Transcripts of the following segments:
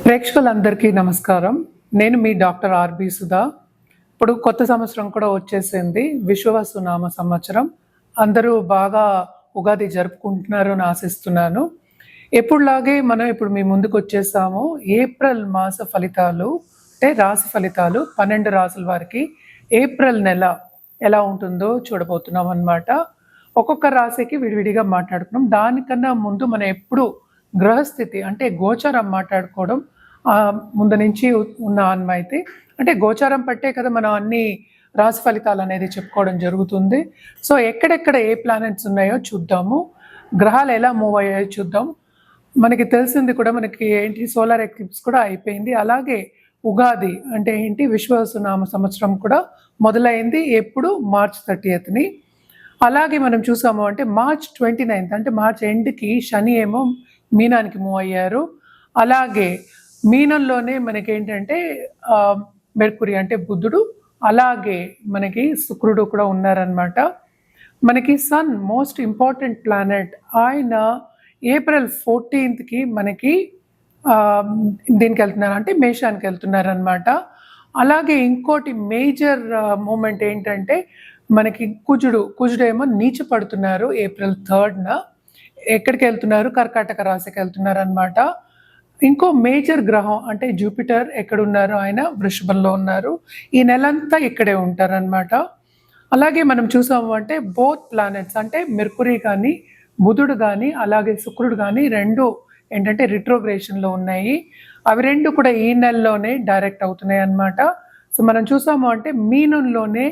ప్రేక్షకులందరికీ నమస్కారం. నేను మీ డాక్టర్ ఆర్బి సుధా. ఇప్పుడు కొత్త సంవత్సరం కూడా వచ్చేసింది. విశ్వవసునామ సంవత్సరం. అందరూ బాగా ఉగాది జరుపుకుంటున్నారు అని ఆశిస్తున్నాను. ఎప్పుడులాగే మనం ఇప్పుడు మీ ముందుకు వచ్చేసాము. ఏప్రిల్ మాస ఫలితాలు అంటే రాశి ఫలితాలు 12 రాసుల వారికి ఏప్రిల్ నెల ఎలా ఉంటుందో చూడబోతున్నాం అన్నమాట. ఒక్కొక్క రాశికి విడివిడిగా మాట్లాడుకున్నాం. దానికన్నా ముందు మనం ఎప్పుడు గ్రహస్థితి అంటే గోచారం మాట్లాడుకోవడం ముందు నుంచి ఉన్న ఆన్మైతే అంటే గోచారం పట్టే కదా మనం అన్ని రాశి ఫలితాలు అనేది చెప్పుకోవడం జరుగుతుంది. సో ఎక్కడెక్కడ ఏ ప్లానెట్స్ ఉన్నాయో చూద్దాము, గ్రహాలు ఎలా మూవ్ అయ్యాయో చూద్దాం. మనకి తెలిసింది కూడా మనకి ఏంటి సోలార్ ఎక్లిప్స్ కూడా అయిపోయింది. అలాగే ఉగాది అంటే ఏంటి విశ్వవసునామ సంవత్సరం కూడా మొదలైంది. ఎప్పుడు మార్చ్ 30ని. అలాగే మనం చూసాము అంటే మార్చ్ 29 అంటే మార్చ్ ఎండ్కి శని ఏమో మీనానికి మూవ్ అయ్యారు. అలాగే మీనంలోనే మనకేంటంటే మెర్కురీ అంటే బుధుడు, అలాగే మనకి శుక్రుడు కూడా ఉన్నారనమాట. మనకి సన్ మోస్ట్ ఇంపార్టెంట్ ప్లానెట్, ఆయన ఏప్రిల్ 14కి మనకి దీనికి వెళ్తున్నారు అంటే మేషానికి వెళ్తున్నారు అనమాట. అలాగే ఇంకోటి మేజర్ మూమెంట్ ఏంటంటే మనకి కుజుడేమో నీచ పడుతున్నారు ఏప్రిల్ 3న. ఎక్కడికి వెళ్తున్నారు? కర్కాటక రాశికి వెళ్తున్నారు అనమాట. ఇంకో మేజర్ గ్రహం అంటే జూపిటర్ ఎక్కడున్నారు? ఆయన వృషభంలో ఉన్నారు. ఈ నెలంతా ఇక్కడే ఉంటారనమాట. అలాగే మనం చూసాము అంటే బోత్ ప్లానెట్స్ అంటే మెర్కురీ కానీ బుధుడు కానీ అలాగే శుక్రుడు కానీ రెండు ఏంటంటే రిట్రోగ్రేషన్లో ఉన్నాయి. అవి రెండు కూడా ఈ నెలలోనే డైరెక్ట్ అవుతున్నాయి అన్నమాట. సో మనం చూసాము అంటే మీనంలోనే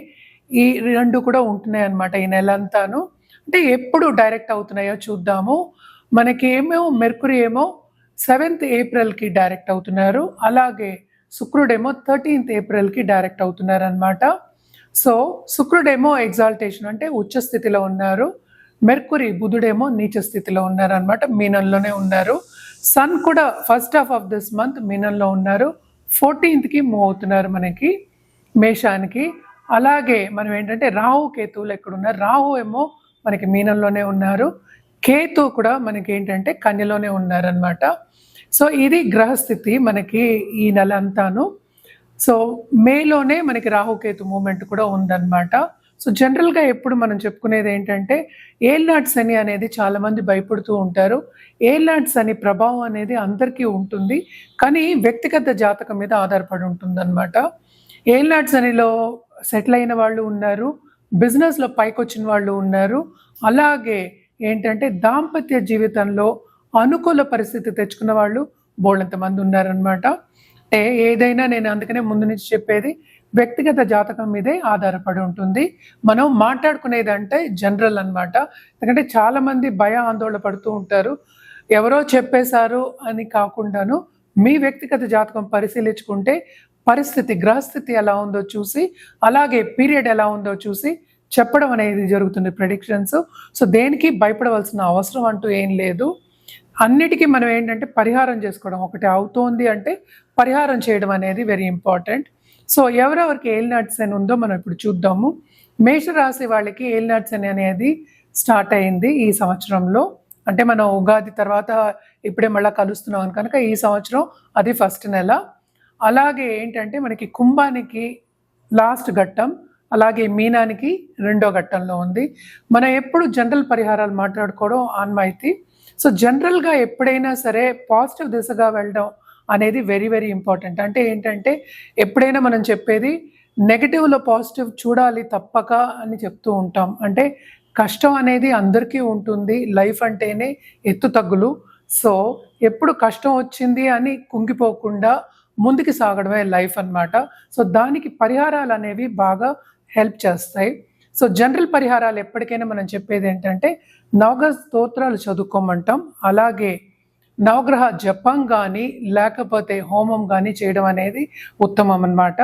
ఈ రెండు కూడా ఉంటున్నాయి అన్నమాట ఈ నెలంతాను. అంటే ఎప్పుడు డైరెక్ట్ అవుతున్నాయో చూద్దాము. మనకేమో మెర్కురీ ఏమో 7th ఏప్రిల్కి డైరెక్ట్ అవుతున్నారు. అలాగే శుక్రుడేమో 13th ఏప్రిల్కి డైరెక్ట్ అవుతున్నారు అనమాట. సో శుక్రుడేమో ఎగ్జాల్టేషన్ అంటే ఉచ్చ స్థితిలో ఉన్నారు. మెర్కురీ బుధుడేమో నీచ స్థితిలో ఉన్నారు అనమాట. మీనంలోనే ఉన్నారు. సన్ కూడా first half of this month మీనంలో ఉన్నారు. 14th మూవ్ అవుతున్నారు మనకి మేషానికి. అలాగే మనం ఏంటంటే రాహు కేతువులు ఎక్కడున్నారు? రాహు ఏమో మనకి మీనంలోనే ఉన్నారు. కేతు కూడా మనకి ఏంటంటే కన్యలోనే ఉన్నారనమాట. సో ఇది గ్రహస్థితి మనకి ఈ నెల అంతాను. సో మేలోనే మనకి రాహుకేతు మూమెంట్ కూడా ఉందన్నమాట. సో జనరల్గా ఎప్పుడు మనం చెప్పుకునేది ఏంటంటే ఏల్నాటి శని అనేది చాలామంది భయపడుతూ ఉంటారు. ఏల్నాటి శని ప్రభావం అనేది అందరికీ ఉంటుంది, కానీ వ్యక్తిగత జాతకం మీద ఆధారపడి ఉంటుందన్నమాట. ఏల్నాటి శనిలో సెటిల్ అయిన వాళ్ళు ఉన్నారు, బిజినెస్లో పైకి వచ్చిన వాళ్ళు ఉన్నారు. అలాగే ఏంటంటే దాంపత్య జీవితంలో అనుకూల పరిస్థితి తెచ్చుకున్న వాళ్ళు బోళ్ళంత మంది ఉన్నారనమాట. అంటే ఏదైనా నేను అందుకనే ముందు నుంచి చెప్పేది వ్యక్తిగత జాతకం మీదే ఆధారపడి ఉంటుంది. మనం మాట్లాడుకునేదంటే జనరల్ అనమాట. ఎందుకంటే చాలామంది భయ ఆందోళన పడుతూ ఉంటారు. ఎవరో చెప్పేశారు అని కాకుండాను మీ వ్యక్తిగత జాతకం పరిశీలించుకుంటే పరిస్థితి గ్రహస్థితి ఎలా ఉందో చూసి అలాగే పీరియడ్ ఎలా ఉందో చూసి చెప్పడం అనేది జరుగుతుంది ప్రెడిక్షన్స్. సో దేనికి భయపడవలసిన అవసరం అంటూ ఏం లేదు. అన్నిటికీ మనం ఏంటంటే పరిహారం చేసుకోవడం, ఒకటి అవుతోంది అంటే పరిహారం చేయడం అనేది వెరీ ఇంపార్టెంట్. సో ఎవరెవరికి ఏలినాటి శని ఉందో మనం ఇప్పుడు చూద్దాము. మేషరాశి వాళ్ళకి ఏలినాటి శని అనేది స్టార్ట్ అయింది ఈ సంవత్సరంలో. అంటే మనం ఉగాది తర్వాత ఇప్పుడే మళ్ళీ కలుస్తున్నాం కనుక ఈ సంవత్సరం అది ఫస్ట్ నెల. అలాగే ఏంటంటే మనకి కుంభానికి లాస్ట్ ఘట్టం, అలాగే మీనానికి రెండో ఘట్టంలో ఉంది. మనం ఎప్పుడు జనరల్ పరిహారాలు మాట్లాడుకోవడం ఆన్మైతి. సో జనరల్గా ఎప్పుడైనా సరే పాజిటివ్ దిశగా వెళ్ళడం అనేది వెరీ వెరీ ఇంపార్టెంట్. అంటే ఏంటంటే ఎప్పుడైనా మనం చెప్పేది నెగటివ్లో పాజిటివ్ చూడాలి తప్పక అని చెప్తూ ఉంటాం. అంటే కష్టం అనేది అందరికీ ఉంటుంది, లైఫ్ అంటేనే ఎత్తు తగ్గులు. సో ఎప్పుడు కష్టం వచ్చింది అని కుంగిపోకుండా ముందుకు సాగడమే లైఫ్ అన్నమాట. సో దానికి పరిహారాలు అనేవి బాగా హెల్ప్ చేస్తాయి. సో జనరల్ పరిహారాలు ఎప్పటికైనా మనం చెప్పేది ఏంటంటే నవగ్రహ స్తోత్రాలు చదువుకోమంటాం. అలాగే నవగ్రహ జపం కానీ లేకపోతే హోమం కానీ చేయడం అనేది ఉత్తమం అన్నమాట.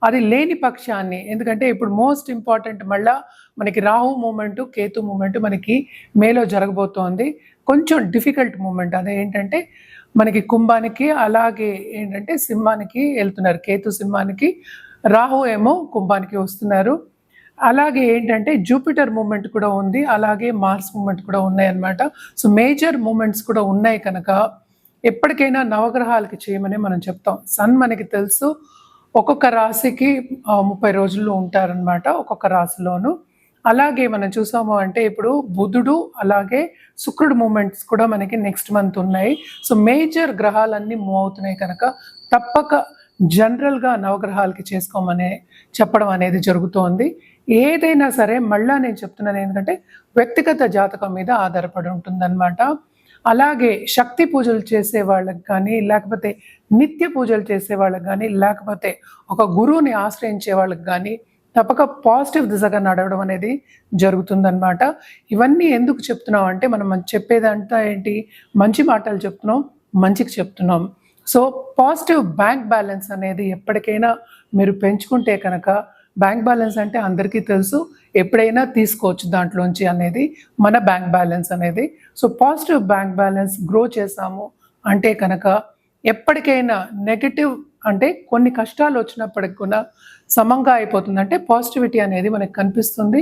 అది లేని పక్షాన్ని, ఎందుకంటే ఇప్పుడు మోస్ట్ ఇంపార్టెంట్ మళ్ళా మనకి రాహు మూమెంట్ కేతు మూమెంట్ మనకి మేలో జరగబోతోంది. కొంచెం డిఫికల్ట్ మూమెంట్. అదే ఏంటంటే మనకి కుంభానికి అలాగే ఏంటంటే సింహానికి వెళ్తున్నారు. కేతు సింహానికి, రాహు ఏమో కుంభానికి వస్తున్నారు. అలాగే ఏంటంటే జూపిటర్ మూమెంట్ కూడా ఉంది, అలాగే మార్స్ మూమెంట్ కూడా ఉన్నాయి అన్నమాట. సో మేజర్ మూమెంట్స్ కూడా ఉన్నాయి కనుక ఎప్పటికైనా నవగ్రహాలకి చేయమని మనం చెప్తాం. సన్ మనకి తెలుసు ఒక్కొక్క రాశికి 30 రోజులు ఉంటారనమాట ఒక్కొక్క రాశిలోను. అలాగే మనం చూసాము అంటే ఇప్పుడు బుధుడు అలాగే శుక్రుడు మూమెంట్స్ కూడా మనకి నెక్స్ట్ మంత్ ఉన్నాయి. సో మేజర్ గ్రహాలన్నీ మూవ్ అవుతున్నాయి కనుక తప్పక జనరల్గా నవగ్రహాలకి చేసుకోమని చెప్పడం అనేది జరుగుతోంది. ఏదైనా సరే మళ్ళా నేను చెప్తున్నాను, ఎందుకంటే వ్యక్తిగత జాతకం మీద ఆధారపడి ఉంటుందన్నమాట. అలాగే శక్తి పూజలు చేసే వాళ్ళకి కానీ, లేకపోతే నిత్య పూజలు చేసే వాళ్ళకి కానీ, లేకపోతే ఒక గురువుని ఆశ్రయించే వాళ్ళకి కానీ తప్పక పాజిటివ్ దిశగా నడవడం అనేది జరుగుతుందన్నమాట. ఇవన్నీ ఎందుకు చెప్తున్నాం అంటే మనం చెప్పేదంతా ఏంటి, మంచి మాటలు చెప్తున్నాం, మంచికి చెప్తున్నాం. సో పాజిటివ్ బ్యాంక్ బ్యాలెన్స్ అనేది ఎప్పటికైనా మీరు పెంచుకుంటే కనుక, బ్యాంక్ బ్యాలెన్స్ అంటే అందరికీ తెలుసు, ఎప్పుడైనా తీసుకోవచ్చు దాంట్లోంచి అనేది మన బ్యాంక్ బ్యాలెన్స్ అనేది. So positive bank balance grow చేసాము అంటే కనుక ఎప్పటికైనా నెగటివ్ అంటే కొన్ని కష్టాలు వచ్చినప్పటికి కూడా సమంగా అయిపోతుంది. అంటే పాజిటివిటీ అనేది మనకు కనిపిస్తుంది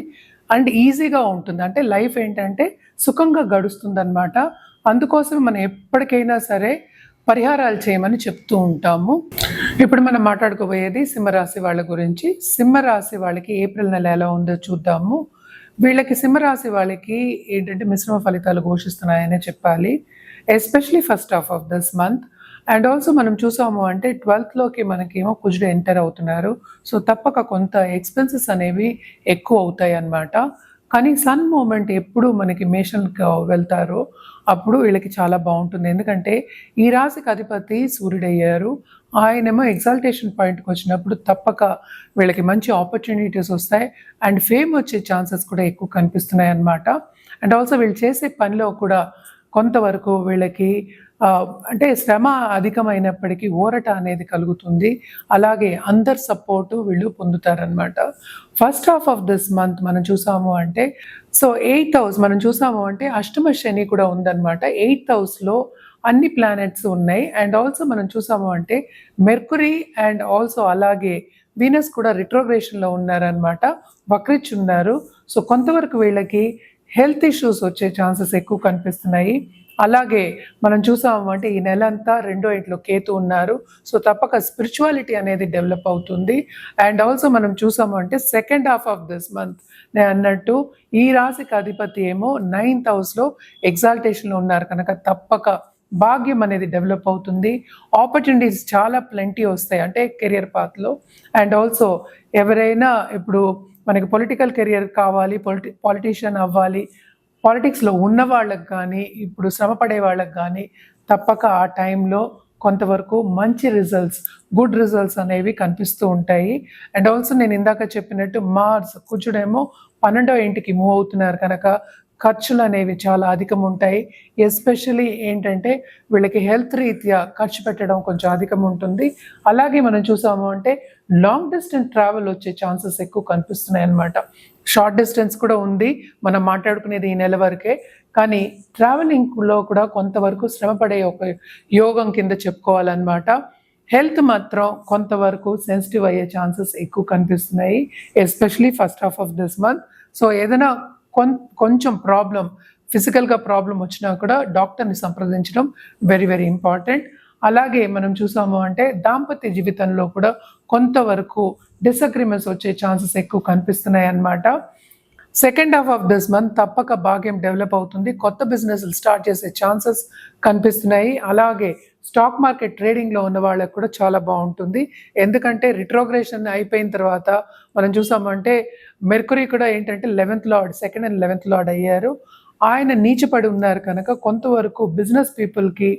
అండ్ ఈజీగా ఉంటుంది. అంటే లైఫ్ ఏంటంటే సుఖంగా గడుస్తుంది అనమాట. అందుకోసం మనం ఎప్పటికైనా సరే పరిహారాలు చేయమని చెప్తూ ఉంటాము. ఇప్పుడు మనం మాట్లాడుకోబోయేది సింహరాశి వాళ్ళ గురించి. సింహరాశి వాళ్ళకి ఏప్రిల్ నెల ఎలా ఉందో చూద్దాము. వీళ్ళకి సింహరాశి వాళ్ళకి ఏంటంటే మిశ్రమ ఫలితాలు ఘోషిస్తున్నాయనే చెప్పాలి, especially first half of this month. And also మనం చూసాము అంటే 12th మనకేమో కుజుడు ఎంటర్ అవుతున్నారు. సో తప్పక కొంత ఎక్స్పెన్సెస్ అనేవి ఎక్కువ అవుతాయి అన్నమాట. కానీ సన్ మూమెంట్ ఎప్పుడు మనకి మేషన్కి వెళ్తారో అప్పుడు వీళ్ళకి చాలా బాగుంటుంది. ఎందుకంటే ఈ రాశికి అధిపతి సూర్యుడు అయ్యారు. ఆయనేమో ఎగ్జాల్టేషన్ పాయింట్కి వచ్చినప్పుడు తప్పక వీళ్ళకి మంచి ఆపర్చునిటీస్ వస్తాయి అండ్ ఫేమ్ వచ్చే ఛాన్సెస్ కూడా ఎక్కువ కనిపిస్తున్నాయి అన్నమాట. అండ్ ఆల్సో వీళ్ళు చేసే పనిలో కూడా కొంతవరకు వీళ్ళకి అంటే శ్రమ అధికమైనప్పటికీ ఊరట అనేది కలుగుతుంది. అలాగే అందరి సపోర్టు వీళ్ళు పొందుతారనమాట. First half of this month మనం చూసాము అంటే సో 8th house మనం చూసాము అంటే అష్టమ శని కూడా ఉందన్నమాట. 8th house అన్ని ప్లానెట్స్ ఉన్నాయి. అండ్ ఆల్సో మనం చూసాము అంటే మెర్కురీ అండ్ ఆల్సో అలాగే వీనస్ కూడా రిట్రోగ్రేషన్లో ఉన్నారనమాట, వక్రిచ్చున్నారు. సో కొంతవరకు వీళ్ళకి హెల్త్ ఇష్యూస్ వచ్చే ఛాన్సెస్ ఎక్కువ కనిపిస్తున్నాయి. అలాగే మనం చూసాము అంటే ఈ నెల అంతా 2వ ఇంట్లో కేతు ఉన్నారు. సో తప్పక స్పిరిచువాలిటీ అనేది డెవలప్ అవుతుంది. అండ్ ఆల్సో మనం చూసాము అంటే second half of this month నేను అన్నట్టు ఈ రాశికి అధిపతి ఏమో 9th house ఎగ్జాల్టేషన్లో ఉన్నారు కనుక తప్పక భాగ్యం అనేది డెవలప్ అవుతుంది. ఆపర్చునిటీస్ చాలా ప్లెంటీ వస్తాయి అంటే కెరియర్ పాత్లో. అండ్ ఆల్సో ఎవరైనా ఇప్పుడు మనకి పొలిటికల్ కెరియర్ కావాలి, పాలిటీషియన్ అవ్వాలి, పాలిటిక్స్లో ఉన్న వాళ్ళకి కానీ ఇప్పుడు శ్రమపడే వాళ్ళకి కానీ తప్పక ఆ టైంలో కొంతవరకు మంచి రిజల్ట్స్, గుడ్ రిజల్ట్స్ అనేవి కనిపిస్తూ ఉంటాయి. అండ్ ఆల్సో నేను ఇందాక చెప్పినట్టు మార్స్ కుజుడేమో 12వ ఇంటికి మూవ్ అవుతున్నారు కనుక ఖర్చులు అనేవి చాలా అధికం ఉంటాయి. ఎస్పెషలీ ఏంటంటే వీళ్ళకి హెల్త్ రీత్యా ఖర్చు పెట్టడం కొంచెం అధికం ఉంటుంది. అలాగే మనం చూసాము అంటే లాంగ్ డిస్టెన్స్ ట్రావెల్ వచ్చే ఛాన్సెస్ ఎక్కువ కనిపిస్తున్నాయి అన్నమాట. షార్ట్ డిస్టెన్స్ కూడా ఉంది, మనం మాట్లాడుకునేది ఈ నెల వరకే. కానీ ట్రావెలింగ్లో కూడా కొంతవరకు శ్రమపడే ఒక యోగం కింద చెప్పుకోవాలన్నమాట. హెల్త్ మాత్రం కొంతవరకు సెన్సిటివ్ అయ్యే ఛాన్సెస్ ఎక్కువ కనిపిస్తున్నాయి, especially first half of this month. So ఏదైనా కొంచెం ప్రాబ్లం, ఫిజికల్గా ప్రాబ్లం వచ్చినా కూడా డాక్టర్ని సంప్రదించడం వెరీ వెరీ ఇంపార్టెంట్. అలాగే మనం చూసాము అంటే దాంపత్య జీవితంలో కూడా కొంతవరకు డిసగ్రిమెంట్స్ వచ్చే ఛాన్సెస్ ఎక్కువ కనిపిస్తున్నాయి అన్నమాట. Second half of this month తప్పక భాగ్యం డెవలప్ అవుతుంది, కొత్త బిజినెస్లు స్టార్ట్ చేసే ఛాన్సెస్ కనిపిస్తున్నాయి. అలాగే స్టాక్ మార్కెట్ ట్రేడింగ్లో ఉన్న వాళ్ళకి కూడా చాలా బాగుంటుంది. ఎందుకంటే రిట్రోగ్రేషన్ అయిపోయిన తర్వాత మనం చూసామంటే మెర్కురీ కూడా ఏంటంటే 11th lord, 2nd and 11th lord అయ్యారు. ఆయన నీచపడి ఉన్నారు కనుక కొంతవరకు బిజినెస్ పీపుల్కి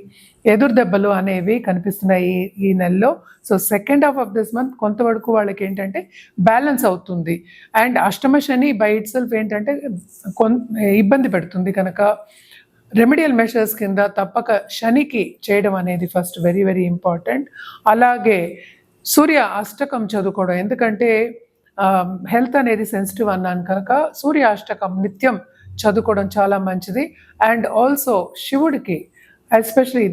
ఎదురు దెబ్బలు అనేవి కనిపిస్తున్నాయి ఈ నెలలో. So second half of this month కొంతవరకు వాళ్ళకి ఏంటంటే బ్యాలెన్స్ అవుతుంది. అండ్ అష్టమ శని బై ఇట్ సెల్ఫ్ ఏంటంటే ఇబ్బంది పెడుతుంది కనుక రెమెడియల్ మెషర్స్ కింద తప్పక శనికి చేయడం అనేది ఫస్ట్ వెరీ వెరీ ఇంపార్టెంట్. అలాగే సూర్య అష్టకం చదువుకోవడం, ఎందుకంటే హెల్త్ అనేది సెన్సిటివ్ అన్నాను కనుక సూర్య అష్టకం నిత్యం చదువుకోవడం చాలా మంచిది. అండ్ ఆల్సో శివుడికి ఎస్పెషలీ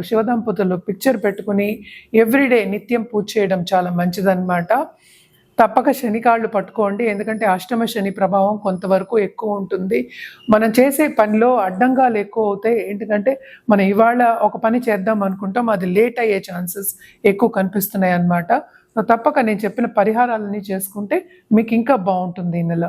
శివ దంపతులు పిక్చర్ పెట్టుకుని ఎవ్రీడే నిత్యం పూజ చేయడం చాలా మంచిదన్నమాట. తప్పక శని కాళ్ళు పట్టుకోండి. ఎందుకంటే అష్టమ శని ప్రభావం కొంతవరకు ఎక్కువ ఉంటుంది. మనం చేసే పనిలో అడ్డంగాలు ఎక్కువ అవుతాయి. ఏంటిదంటే మనం ఇవాళ ఒక పని చేద్దాం అనుకుంటాం. అది లేట్ అయ్యే ఛాన్సెస్ ఎక్కువ కనిపిస్తున్నాయన్నమాట. సో, తప్పక నేను చెప్పిన పరిహారాలన్నీ చేసుకుంటే మీకు ఇంకా బావుంటుంది ఈ నెల.